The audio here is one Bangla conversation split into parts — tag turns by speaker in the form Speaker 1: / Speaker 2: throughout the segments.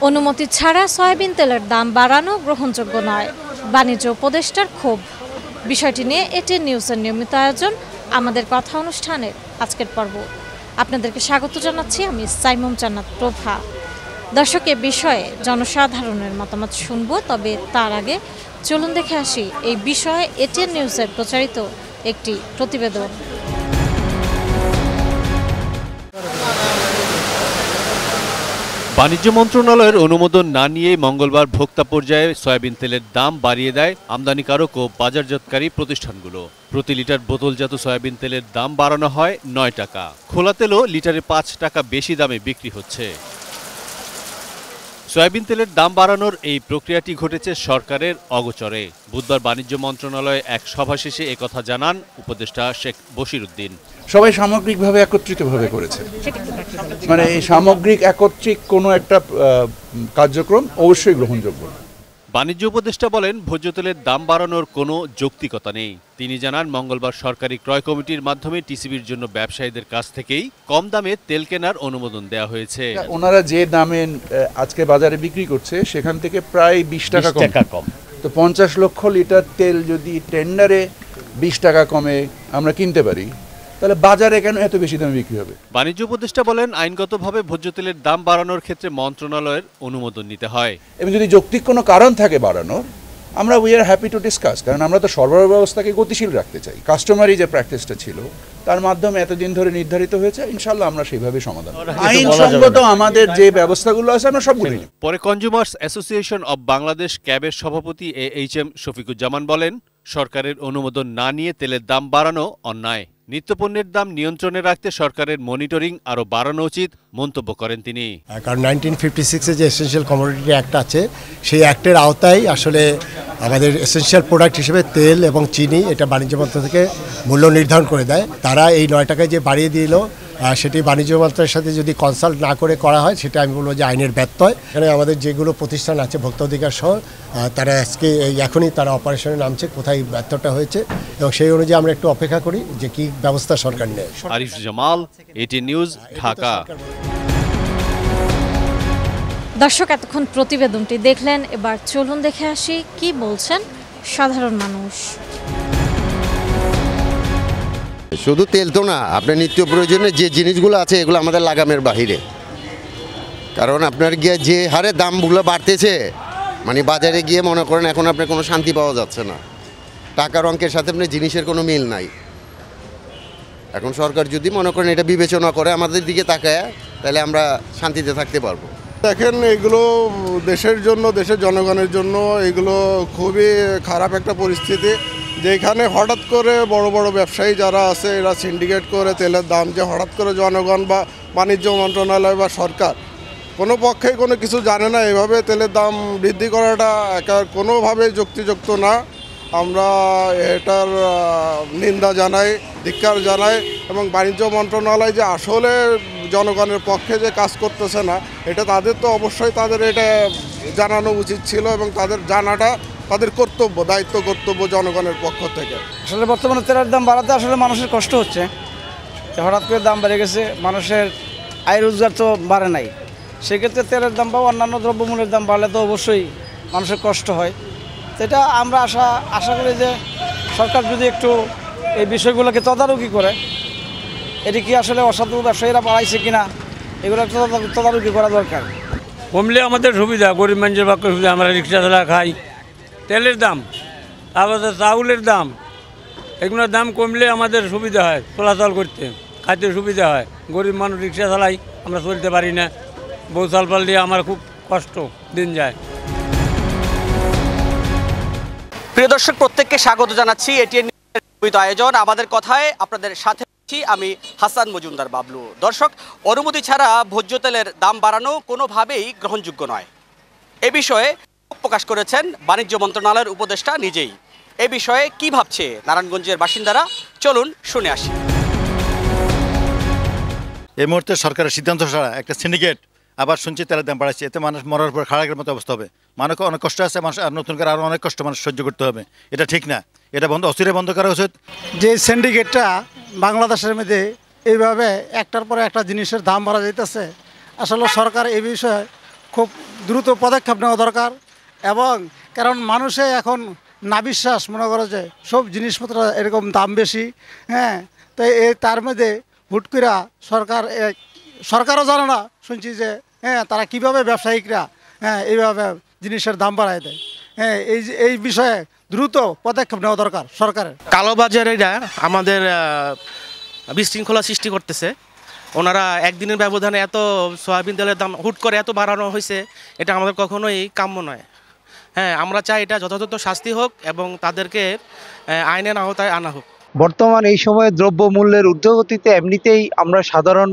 Speaker 1: অনুমতি ছাড়া সয়াবিন তেলের দাম বাড়ানো গ্রহণযোগ্য নয়, বাণিজ্য উপদেষ্টার ক্ষোভ। বিষয়টি নিয়ে এটিএন নিউজের নিয়মিত আয়োজন আমাদের কথা অনুষ্ঠানের আজকের পর্ব। আপনাদেরকে স্বাগত জানাচ্ছি আমি সাইমুম জান্নাত প্রভা। দর্শক, এ বিষয়ে জনসাধারণের মতামত শুনবো, তবে তার আগে চলুন দেখে আসি এই বিষয়ে এটিএন নিউজের প্রচারিত একটি প্রতিবেদন।
Speaker 2: বাণিজ্য মন্ত্রণালয়ের অনুমোদন না নিয়ে মঙ্গলবার ভোক্তা পর্যায়ে সয়াবিন তেলের দাম বাড়িয়ে দেয় আমদানিকারক ও বাজারজাতকারী প্রতিষ্ঠানগুলো। প্রতি লিটার বোতলজাত সয়াবিন তেলের দাম বাড়ানো হয় ৯ টাকা। খোলা তেলও লিটারে ৫ টাকা বেশি দামে বিক্রি হচ্ছে। সয়াবিন তেলের দাম বাড়ানোর এই প্রক্রিয়াটি ঘটেছে সরকারের অগোচরে। বুধবার বাণিজ্য মন্ত্রণালয়ে এক সভা শেষে একথা জানান উপদেষ্টা শেখ বশির উদ্দিন।
Speaker 3: সবাই সামগ্রিকভাবে একত্রিতভাবে করেছে, মানে এই সামগ্রিক একত্রিক কোনো একটা কার্যক্রম অবশ্যই গ্রহণযোগ্য।
Speaker 2: বাণিজ্য উপদেষ্টা বলেন, ভোজ্য তেলের দাম বাড়ানোর কোনো যৌক্তিকতা নেই। তিনি জানান, মঙ্গলবার সরকারি ক্রয় কমিটির মাধ্যমে টিসিবির জন্য ব্যবসায়ীদের কাছ থেকেই কম দামে তেল কেনার অনুমোদন দেওয়া হয়েছে।
Speaker 3: ওনারা যে দামে আজকে বাজারে বিক্রি করছে সেখান থেকে প্রায় ২০ টাকা কম। তো ৫০ লক্ষ লিটার তেল যদি টেন্ডারে ২০ টাকা কমে আমরা কিনতে পারি, তাহলে বাজারে কেন এত বেশি দামে বিক্রি হবে?
Speaker 2: বাণিজ্য উপদেষ্টা বলেন, আইনগতভাবে ভোজ্য তেলের দাম বাড়ানোর ক্ষেত্রে মন্ত্রণালয়ের অনুমোদন নিতে হয়
Speaker 3: এবং যদি যৌক্তিক কোনো কারণ থাকে বাড়ানোর, আমরা we are happy to discuss, কারণ আমরা তো সরবরাহ ব্যবস্থাকে গতিশীল রাখতে চাই। কাস্টমারি যে প্র্যাকটিসটা ছিল তার মাধ্যমে এতদিন ধরে নির্ধারিত হয়েছে, ইনশাল্লাহ আমরা সেইভাবে সমাধান আইনসঙ্গত আমাদের যে ব্যবস্থাগুলো আছে আমরা সবগুলো।
Speaker 2: পরে কনজিউমার্স অ্যাসোসিয়েশন অব বাংলাদেশ ক্যাবের সভাপতি এইচ.এম. শফিকুজ্জামান বলেন, সরকারের অনুমোদন না নিয়ে তেলের দাম বাড়ানো অন্যায়। নিত্যপণ্যের দাম নিয়ন্ত্রণে রাখতে সরকারের মনিটরিং আরও বাড়ানো উচিত মন্তব্য করেন তিনি।
Speaker 4: কারণ 1956-এ যে এসেনশিয়াল কমোডিটি অ্যাক্ট আছে, সেই অ্যাক্টের আওতায় আসলে আমাদের এসেনশিয়াল প্রোডাক্ট হিসেবে তেল এবং চিনি এটা বাণিজ্য মন্ত্রক থেকে মূল্য নির্ধারণ করে দেয়। তারা এই ৯ টাকায় যে বাড়িয়ে দিল, সেটি বাণিজ্য মন্ত্রকের সাথে যদি কনসাল্ট না করে করা হয়, সেটা আমি বলবো যে আইনের ব্যত্যয়। এখানে আমাদের যেগুলো প্রতিষ্ঠান আছে ভোক্তা অধিকার সহ, তারা আজকে এখনই তারা অপারেশনে নামছে কোথায় ব্যর্থটা হয়েছে, এবং সেই অনুযায়ী আমরা একটু অপেক্ষা করি যে কি ব্যবস্থা সরকার নেয়।
Speaker 2: Arif Jamal, ATN news, Dhaka.
Speaker 1: দর্শক, এতক্ষণ প্রতিবেদনটি দেখলেন, এবার চলুন দেখে আসি কি বলছেন সাধারণ মানুষ।
Speaker 5: শুধু তেল তো না, আপনার নিত্য প্রয়োজনীয় যে জিনিসগুলো আছে এগুলো আমাদের লাগামের বাহিরে। কারণ আপনার গিয়ে যে হারে দামগুলো বাড়তেছে, মানে বাজারে গিয়ে মনে করেন এখন আপনার কোনো শান্তি পাওয়া যাচ্ছে না। টাকার অঙ্কের সাথে আপনার জিনিসের কোনো মিল নাই। এখন সরকার যদি মনে করেন এটা বিবেচনা করে আমাদের দিকে তাকায়, তাহলে আমরা শান্তিতে থাকতে পারবো।
Speaker 6: দেখেন, এগুলো দেশের জন্য, দেশের জনগণের জন্য এগুলো খুবই খারাপ একটা পরিস্থিতি, যেখানে হঠাৎ করে বড় বড় ব্যবসায়ী যারা আছে এরা সিন্ডিকেট করে তেলের দাম, যে হঠাৎ করে জনগণ বা বাণিজ্য মন্ত্রণালয় বা সরকার কোনো পক্ষেই কোনো কিছু জানে না, এভাবে তেলের দাম বৃদ্ধি করাটা কোনোভাবেই যুক্তিযুক্ত না। আমরা এটার নিন্দা জানাই, ধিক্কার জানাই, এবং বাণিজ্য মন্ত্রণালয় যে আসলে জনগণের পক্ষে যে কাজ করতেছে না, এটা তাদের তো অবশ্যই তাদের এটা জানানো উচিত ছিল, এবং তাদের জানাটা তাদের কর্তব্য, দায়িত্ব কর্তব্য জনগণের পক্ষ থেকে।
Speaker 7: আসলে বর্তমানে তেলের দাম বাড়াতে আসলে মানুষের কষ্ট হচ্ছে, হঠাৎ করে দাম বেড়ে গেছে, মানুষের আয় রোজগার তো বাড়ে নাই। সেক্ষেত্রে তেলের দাম বা অন্যান্য দ্রব্যমূল্যের দাম বাড়লে তো অবশ্যই মানুষের কষ্ট হয়। তো এটা আমরা আশা করি যে সরকার যদি একটু এই বিষয়গুলোকে তদারকি করে, এটি কি আসলে অসাধু ব্যবসায়ীরা বাড়াইছে কিনা, এগুলো একটা তদারকি করা দরকার।
Speaker 8: কমলে আমাদের সুবিধা, গরিব মানুষের পক্ষে সুবিধা। আমরা রিক্সা চালা খাই, তেলের দাম, তারপর চাউলের দাম, এগুলোর দাম কমলে আমাদের সুবিধা হয়, চলাচল করতে খাইতে সুবিধা হয়। গরিব মানুষ রিক্সা চালাই, আমরা চলতে পারি না, বউ চাল পাল দিয়ে আমার খুব কষ্ট দিন যায়।
Speaker 9: প্রিয় দর্শক, প্রত্যেককে স্বাগত জানাচ্ছি এটিএন আয়োজন আমাদের কথায়। আপনাদের সাথে আমি হাসান মজুমদার বাবলু। দর্শক, অনুমতি ছাড়া ভোজ্য তেলের দাম বাড়ানো কোনোভাবেই গ্রহণযোগ্য নয়, এ বিষয়ে প্রকাশ করেছেন বাণিজ্য মন্ত্রণালয়ের উপদেষ্টা নিজেই। এ বিষয়ে কি ভাবছে নারায়ণগঞ্জের বাসিন্দারা, চলুন শুনে আসি।
Speaker 10: এই মুহূর্তে সরকারের সিদ্ধান্ত ছাড়া একটা সিন্ডিকেট আবার শুনছি তেলের দাম বাড়াচ্ছে, এতে মানুষ মরার পর খাড়াকের মতো অবস্থা হবে। মানুষকে অনেক কষ্ট আছে, মানুষ আর নতুন করে আরও অনেক কষ্ট মানুষ সহ্য করতে হবে। এটা ঠিক না, এটা অচিরে বন্ধ করা উচিত।
Speaker 11: যে সিন্ডিকেটটা বাংলাদেশের মধ্যে এইভাবে একটার পরে একটা জিনিসের দাম বাড়া যাইতেছে, আসলে সরকার এই বিষয়ে খুব দ্রুত পদক্ষেপ নেওয়া দরকার। এবং কারণ মানুষে এখন না বিশ্বাস মনে করে যে সব জিনিসপত্র এরকম দাম বেশি, হ্যাঁ, তো তার মধ্যে হুট করে সরকারও জানে না, শুনছি যে হ্যাঁ তারা কীভাবে ব্যবসায়িকরা এইভাবে জিনিসের দাম বাড়ায় দেয়। হ্যাঁ, এই বিষয়ে দ্রুত পদক্ষেপ নেওয়া দরকার সরকারের।
Speaker 12: কালোবাজারিরা আমাদের বিশৃঙ্খলা সৃষ্টি করতেছে। ওনারা একদিনের ব্যবধানে এত সয়াবিন তেলের দাম হুট করে এত বাড়ানো হয়েছে, এটা আমাদের কখনোই কাম্য নয়। হ্যাঁ, আমরা চাই এটা যথাযথ শাস্তি হোক এবং তাদেরকে আইনের আওতায় আনা হোক।
Speaker 13: বর্তমান এই সময়ে দ্রব্যমূল্যের ঊর্ধ্বগতিতে এমনিতেই আমরা সাধারণ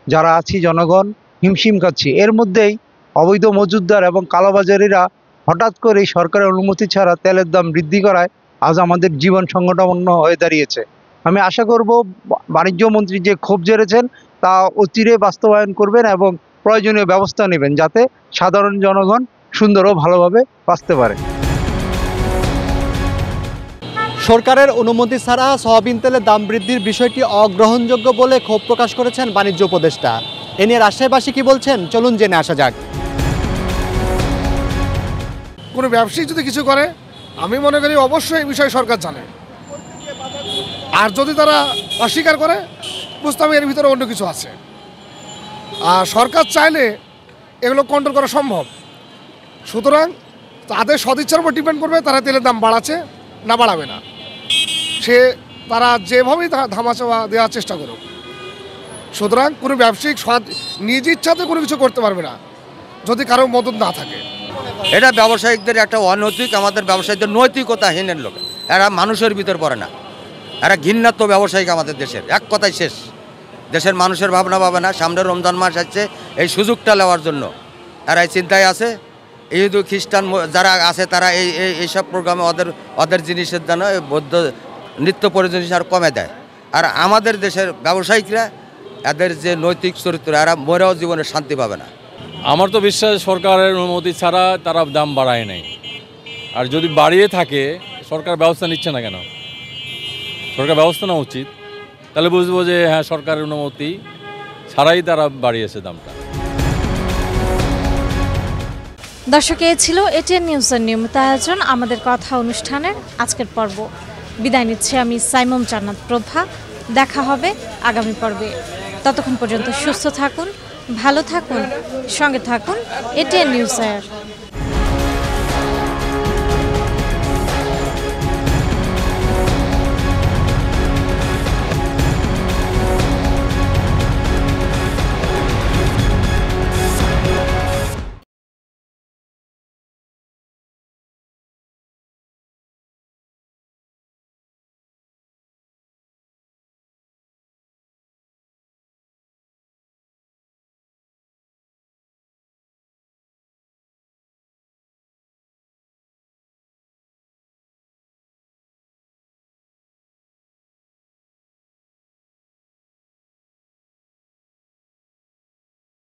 Speaker 13: যারা আছি জনগণ হিমশিম খাচ্ছি। এর মধ্যেই অবৈধ মজুতদার এবং কালোবাজারিরা হঠাৎ করে এই সরকারের অনুমতি ছাড়া তেলের দাম বৃদ্ধি করায় আজ আমাদের জীবন সংকটাপন্ন হয়ে দাঁড়িয়েছে। আমি আশা করব বাণিজ্য মন্ত্রী যে ক্ষোভ ঝেড়েছেন তা অচিরে বাস্তবায়ন করবেন এবং প্রয়োজনীয় ব্যবস্থা নেবেন যাতে সাধারণ জনগণ সুন্দর ও ভালোভাবে বাঁচতে পারে।
Speaker 14: সরকারের অনুমতি ছাড়া সয়াবিন তেলের দাম বৃদ্ধির বিষয়টি অগ্রহণযোগ্য বলে ক্ষোভ প্রকাশ করেছেন বাণিজ্য উপদেষ্টা। এ নিয়ে রাজশাহীবাসী কি বলছেন চলুন জেনে আসা যাক।
Speaker 15: কোনো ব্যবসায়ী যদি কিছু করে আমি মনে করি অবশ্যই এই বিষয়ে সরকার জানে, আর যদি তারা অস্বীকার করে বুঝতাম এর ভিতরে অন্য কিছু আছে। আর সরকার চাইলে এগুলো কন্ট্রোল করা সম্ভব। সুতরাং তাদের সদিচ্ছার উপর ডিপেন্ড করবে তারা তেলের দাম বাড়াচ্ছে না বাড়াবে না। তারা যেভাবেই ধামাচাপা দেওয়ার চেষ্টা করুক। সুতরাং কোনো ব্যবসায়িক নিজ ইচ্ছাতে কোনো কিছু করতে পারবে না যদি কারো মদত না থাকে।
Speaker 16: এটা ব্যবসায়িকদের একটা অনৈতিক, আমাদের ব্যবসায়ীদের নৈতিকতাহীনের লোক। এরা মানুষের ভিতর পড়ে না, এরা ঘৃণাত্ম ব্যবসায়িক আমাদের দেশের। এক কথাই শেষ, দেশের মানুষের ভাবনা পাবে না। সামনে রমজান মাস আসছে, এই সুযোগটা নেওয়ার জন্য এরা এই চিন্তায় আছে। ইহুদু খ্রিস্টান যারা আছে তারা এইসব প্রোগ্রামে ওদের জিনিসের জন্য বৌদ্ধ নিত্য প্রয়োজন জিনিস আর কমে দেয়। আর আমাদের দেশের ব্যবসায়িকরা এদের যে নৈতিক চরিত্র, এরা মরেও জীবনে শান্তি পাবে না।
Speaker 17: আমার তো বিশ্বাস সরকারের অনুমতি ছাড়া তারা দাম বাড়ায় নাই। আর যদি বাড়িয়ে থাকে সরকার ব্যবস্থা নিচ্ছে না কেন? সরকার ব্যবস্থা নেওয়া উচিত, তাহলে বুঝবো যে হ্যাঁ সরকারের অনুমতি ছাড়াই তারা বাড়িয়েছে দামটা।
Speaker 1: দর্শক, এই ছিল এটিএন নিউজের নিয়মিত আয়োজন আমাদের কথা অনুষ্ঠানের আজকের পর্ব। বিদায় নিচ্ছি আমি সাইমম জান্নাত প্রভা। দেখা হবে আগামী পর্বে। ততক্ষণ পর্যন্ত সুস্থ থাকুন, ভালো থাকুন, সঙ্গে থাকুন এটিএন নিউজ।